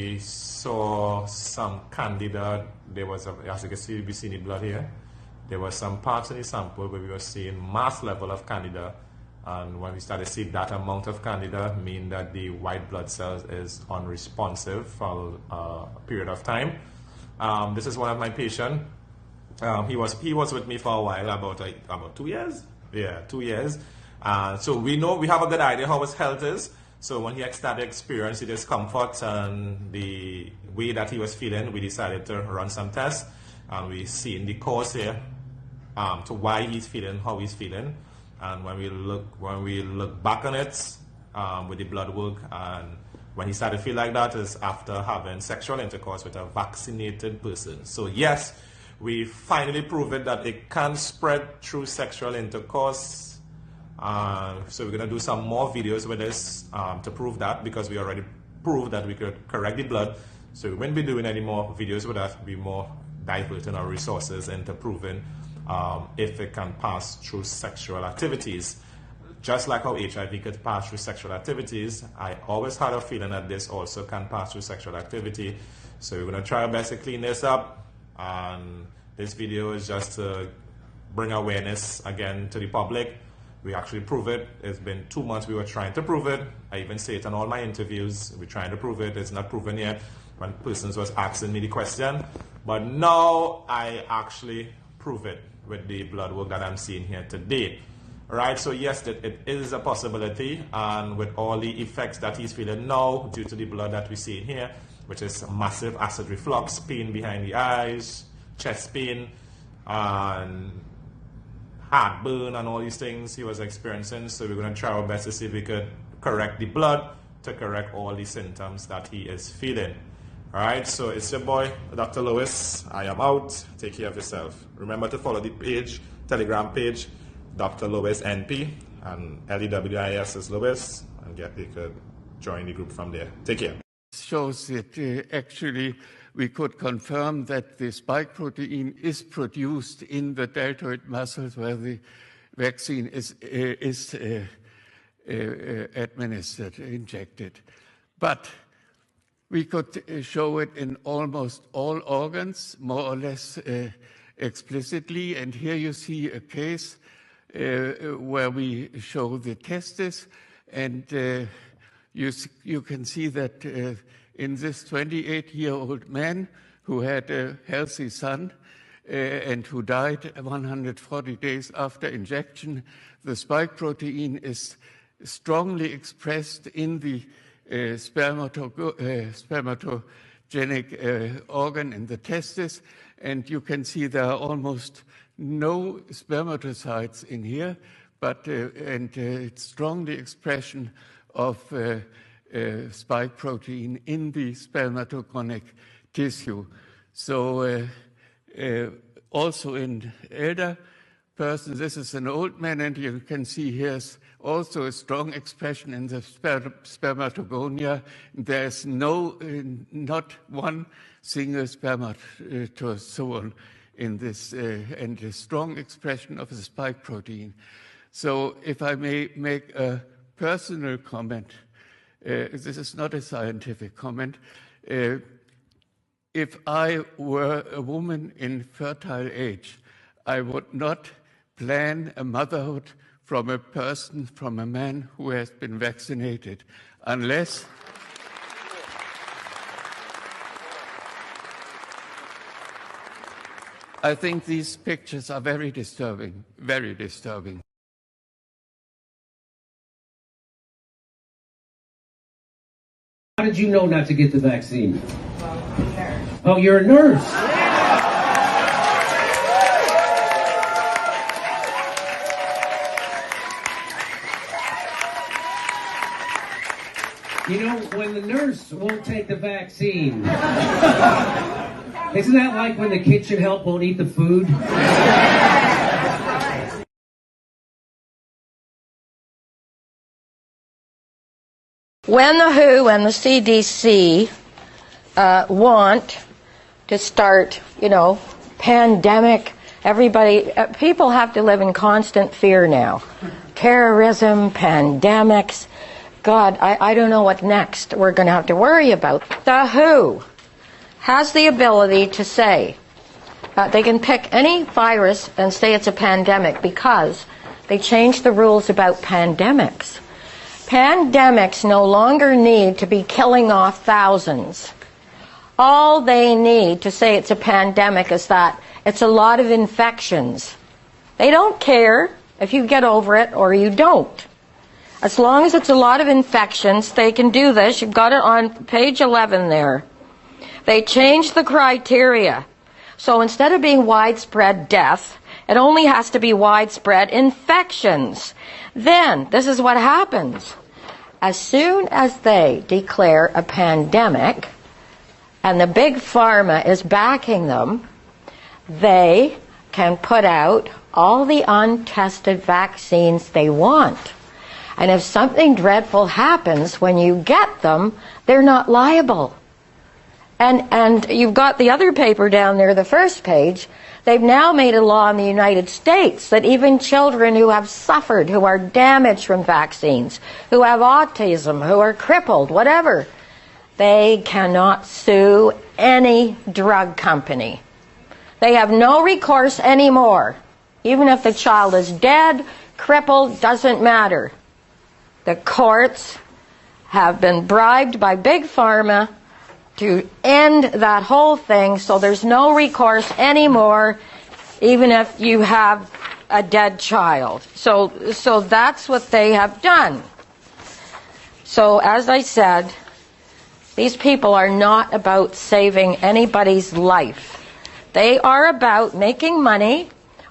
We saw some candida. There was, as you can see, we see the blood here. There were some parts in the sample where we were seeing mass level of candida. And when we started seeing that amount of candida, mean that the white blood cells is unresponsive for a period of time. This is one of my patients. He was with me for a while, about 2 years. Yeah, 2 years. So we have a good idea how his health is. So when he started experiencing discomfort and the way that he was feeling, we decided to run some tests. And we see in the course here to why he's feeling how he's feeling. And when we look back on it with the blood work, and when he started to feel like that is after having sexual intercourse with a vaccinated person. So yes, we finally proved that it can spread through sexual intercourse. So we're going to do some more videos with this to prove that, because we already proved that we could correct the blood. So we won't be doing any more videos with that. We'll be more diverting our resources into proving if it can pass through sexual activities. Just like how HIV could pass through sexual activities, I always had a feeling that this also can pass through sexual activity. So we're going to try our best to clean this up. And this video is just to bring awareness again to the public. We actually prove it. It's been 2 months we were trying to prove it. I even say it in all my interviews. We're trying to prove it. It's not proven yet when persons was asking me the question. But now I actually prove it with the blood work that I'm seeing here today. Right, so yes, it is a possibility, and with all the effects that he's feeling now due to the blood that we see in here, which is massive acid reflux, pain behind the eyes, chest pain, and heartburn, and all these things he was experiencing. So we're going to try our best to see if we could correct the blood to correct all the symptoms that he is feeling. All right, so it's your boy, Dr. Lewis. I am out. Take care of yourself. Remember to follow the page, Telegram page, Dr. Lewis NP, and LEWIS is Lewis, and you could join the group from there. Take care. Shows that actually we could confirm that the spike protein is produced in the deltoid muscles where the vaccine is administered, injected. But we could show it in almost all organs, more or less explicitly. And here you see a case where we show the testes, and you can see that in this 28-year-old man who had a healthy son and who died 140 days after injection, the spike protein is strongly expressed in the spermatogenic organ in the testes, and you can see there are almost no spermatocytes in here, but it's strongly expression of spike protein in the spermatogonic tissue. So also in elder persons, this is an old man, and you can see here's also a strong expression in the spermatogonia. There's not one single spermatozoon in this, and a strong expression of the spike protein. So if I may make a personal comment, this is not a scientific comment. If I were a woman in fertile age, I would not plan a motherhood from a man who has been vaccinated, unless I think these pictures are very disturbing, very disturbing. How did you know not to get the vaccine? Well, I'm a nurse. Oh, you're a nurse. You know, when the nurse won't take the vaccine, isn't that like when the kitchen help won't eat the food? When the WHO and the CDC want to start, pandemic, people have to live in constant fear now. Terrorism, pandemics, God, I don't know what next we're going to have to worry about. The WHO has the ability to say, they can pick any virus and say it's a pandemic because they changed the rules about pandemics. Pandemics no longer need to be killing off thousands. All they need to say it's a pandemic is that it's a lot of infections. They don't care if you get over it or you don't. As long as it's a lot of infections, they can do this. You've got it on page 11 there. They changed the criteria. So instead of being widespread death, it only has to be widespread infections. Then, this is what happens. As soon as they declare a pandemic, and the big pharma is backing them, they can put out all the untested vaccines they want. And if something dreadful happens when you get them, they're not liable. And you've got the other paper down there, the first page. They've now made a law in the United States that even children who have suffered, who are damaged from vaccines, who have autism, who are crippled, whatever, they cannot sue any drug company. They have no recourse anymore. Even if the child is dead, crippled, doesn't matter. The courts have been bribed by Big Pharma to end that whole thing, so there's no recourse anymore, even if you have a dead child. So that's what they have done. So as I said, these people are not about saving anybody's life. They are about making money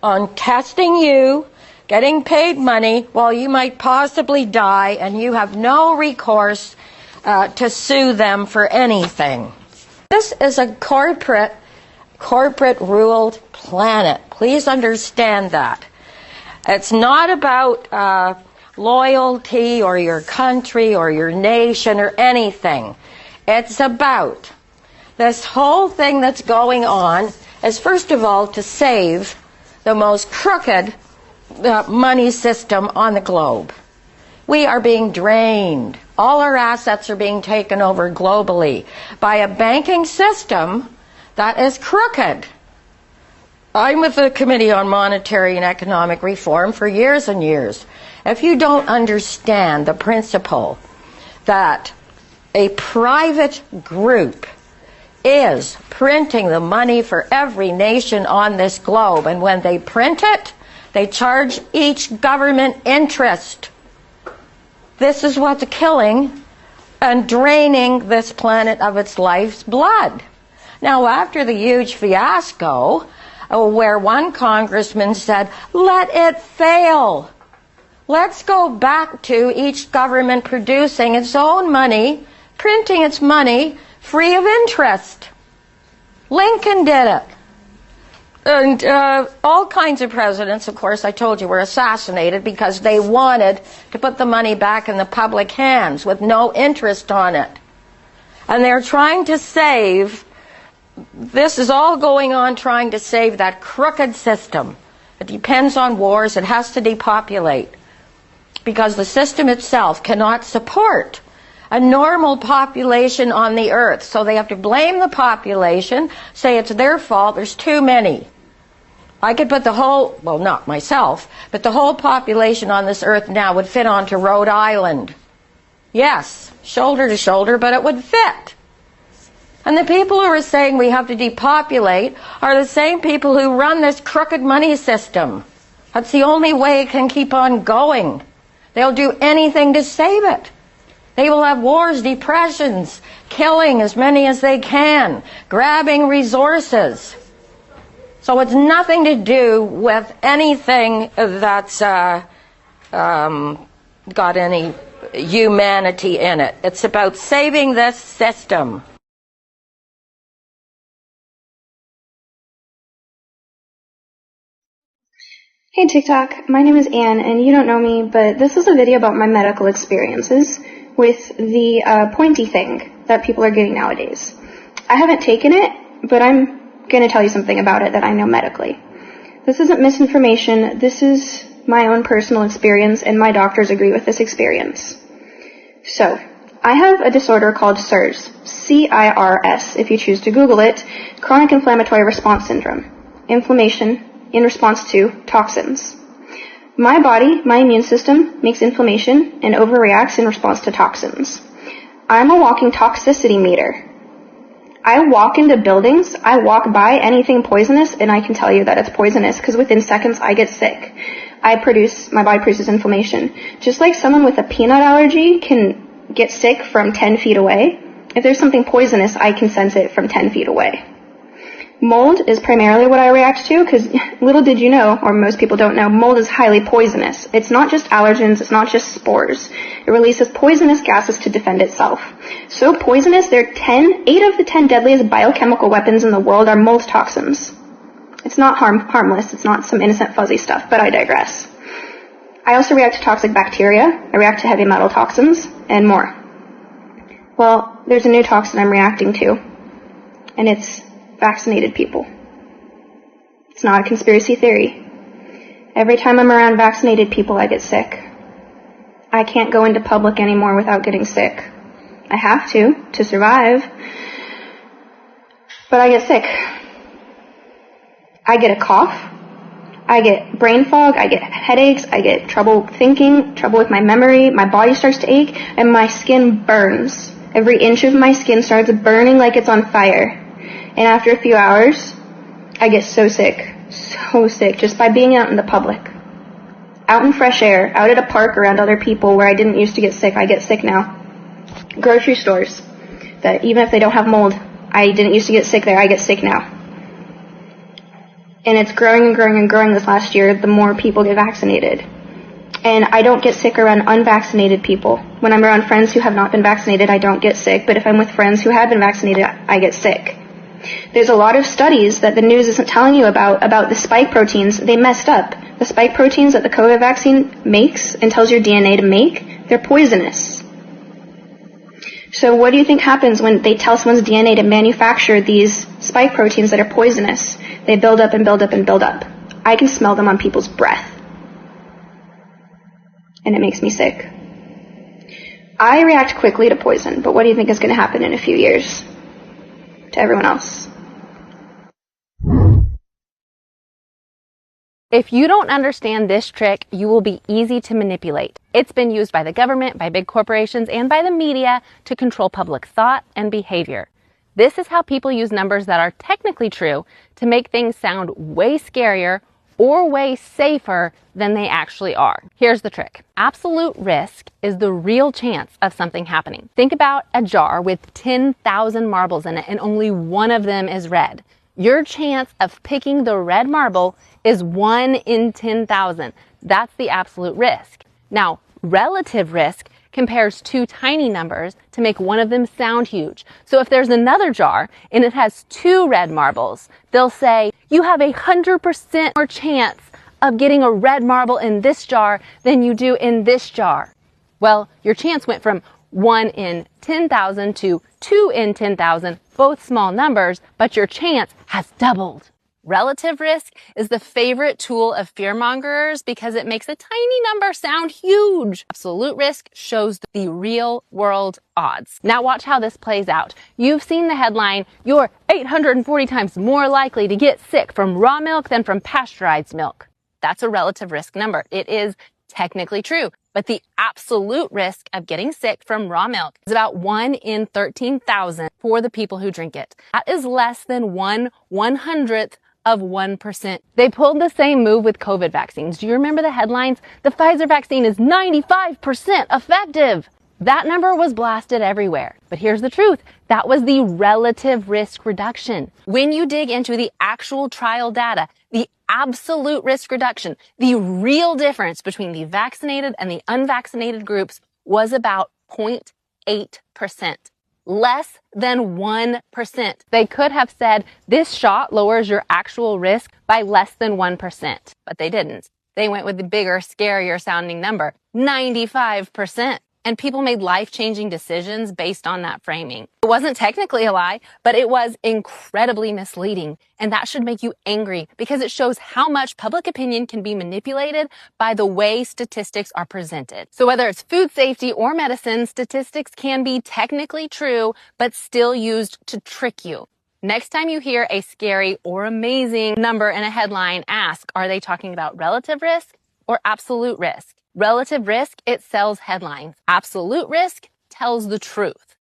on testing you, getting paid money while you might possibly die, and you have no recourse to sue them for anything. This is a corporate ruled planet. Please understand that. It's not about loyalty or your country or your nation or anything. It's about this whole thing that's going on is, first of all, to save the most crooked money system on the globe. We are being drained. All our assets are being taken over globally by a banking system that is crooked. I'm with the Committee on Monetary and Economic Reform for years and years. If you don't understand the principle that a private group is printing the money for every nation on this globe, and when they print it, they charge each government interest. This is what's killing and draining this planet of its life's blood. Now, after the huge fiasco, where one congressman said, let it fail. Let's go back to each government producing its own money, printing its money free of interest. Lincoln did it. And all kinds of presidents, of course, I told you, were assassinated because they wanted to put the money back in the public hands with no interest on it. And they're trying to save, this is all going on trying to save that crooked system. It depends on wars. It has to depopulate because the system itself cannot support a normal population on the earth. So they have to blame the population, say it's their fault, there's too many. I could put the whole, well, not myself, but the whole population on this earth now would fit onto Rhode Island. Yes, shoulder to shoulder, but it would fit. And the people who are saying we have to depopulate are the same people who run this crooked money system. That's the only way it can keep on going. They'll do anything to save it. They will have wars, depressions, killing as many as they can, grabbing resources. So it's nothing to do with anything that's got any humanity in it. It's about saving this system. Hey TikTok, my name is Anne, and you don't know me, but this is a video about my medical experiences with the pointy thing that people are getting nowadays. I haven't taken it, but I'm going to tell you something about it that I know medically. This isn't misinformation. This is my own personal experience, and my doctors agree with this experience. So, I have a disorder called CIRS, C-I-R-S, if you choose to Google it, chronic inflammatory response syndrome, inflammation in response to toxins. My body, my immune system, makes inflammation and overreacts in response to toxins. I'm a walking toxicity meter. I walk into buildings, I walk by anything poisonous, and I can tell you that it's poisonous because within seconds I get sick. My body produces inflammation. Just like someone with a peanut allergy can get sick from 10 feet away, if there's something poisonous, I can sense it from 10 feet away. Mold is primarily what I react to because little did you know, or most people don't know, mold is highly poisonous. It's not just allergens, it's not just spores. It releases poisonous gases to defend itself. So poisonous, 8 of the 10 deadliest biochemical weapons in the world are mold toxins. It's not harmless, it's not some innocent fuzzy stuff, but I digress. I also react to toxic bacteria, I react to heavy metal toxins, and more. Well, there's a new toxin I'm reacting to, and it's vaccinated people. It's not a conspiracy theory. Every time I'm around vaccinated people, I get sick. I can't go into public anymore without getting sick. I have to survive. But I get sick. I get a cough. I get brain fog. I get headaches. I get trouble thinking, trouble with my memory. My body starts to ache, and my skin burns. Every inch of my skin starts burning like it's on fire. And after a few hours, I get so sick, just by being out in the public. Out in fresh air, out at a park around other people where I didn't used to get sick, I get sick now. Grocery stores, that even if they don't have mold, I didn't used to get sick there, I get sick now. And it's growing and growing and growing this last year, the more people get vaccinated. And I don't get sick around unvaccinated people. When I'm around friends who have not been vaccinated, I don't get sick, but if I'm with friends who have been vaccinated, I get sick. There's a lot of studies that the news isn't telling you about the spike proteins. They messed up. The spike proteins that the COVID vaccine makes and tells your DNA to make, they're poisonous. So what do you think happens when they tell someone's DNA to manufacture these spike proteins that are poisonous? They build up and build up and build up. I can smell them on people's breath. And it makes me sick. I react quickly to poison, but what do you think is going to happen in a few years to everyone else? If you don't understand this trick, you will be easy to manipulate. It's been used by the government, by big corporations, and by the media to control public thought and behavior. This is how people use numbers that are technically true to make things sound way scarier or way safer than they actually are. Here's the trick. Absolute risk is the real chance of something happening. Think about a jar with 10,000 marbles in it and only one of them is red. Your chance of picking the red marble is 1 in 10,000. That's the absolute risk. Now, relative risk compares two tiny numbers to make one of them sound huge. So if there's another jar and it has 2 red marbles, they'll say, you have 100% more chance of getting a red marble in this jar than you do in this jar. Well, your chance went from 1 in 10,000 to 2 in 10,000, both small numbers, but your chance has doubled. Relative risk is the favorite tool of fearmongers because it makes a tiny number sound huge. Absolute risk shows the real world odds. Now watch how this plays out. You've seen the headline, you're 840 times more likely to get sick from raw milk than from pasteurized milk. That's a relative risk number. It is technically true, but the absolute risk of getting sick from raw milk is about 1 in 13,000 for the people who drink it. That is less than 1/100th of 1%. They pulled the same move with COVID vaccines. Do you remember the headlines? The Pfizer vaccine is 95% effective. That number was blasted everywhere. But here's the truth. That was the relative risk reduction. When you dig into the actual trial data, the absolute risk reduction, the real difference between the vaccinated and the unvaccinated groups was about 0.8%. Less than 1%. They could have said this shot lowers your actual risk by less than 1%, but they didn't. They went with the bigger, scarier sounding number, 95%. and people made life-changing decisions based on that framing. It wasn't technically a lie, but it was incredibly misleading, and that should make you angry because it shows how much public opinion can be manipulated by the way statistics are presented. So whether it's food safety or medicine, statistics can be technically true, but still used to trick you. Next time you hear a scary or amazing number in a headline, ask, are they talking about relative risk or absolute risk? Relative risk, it sells headlines. Absolute risk tells the truth.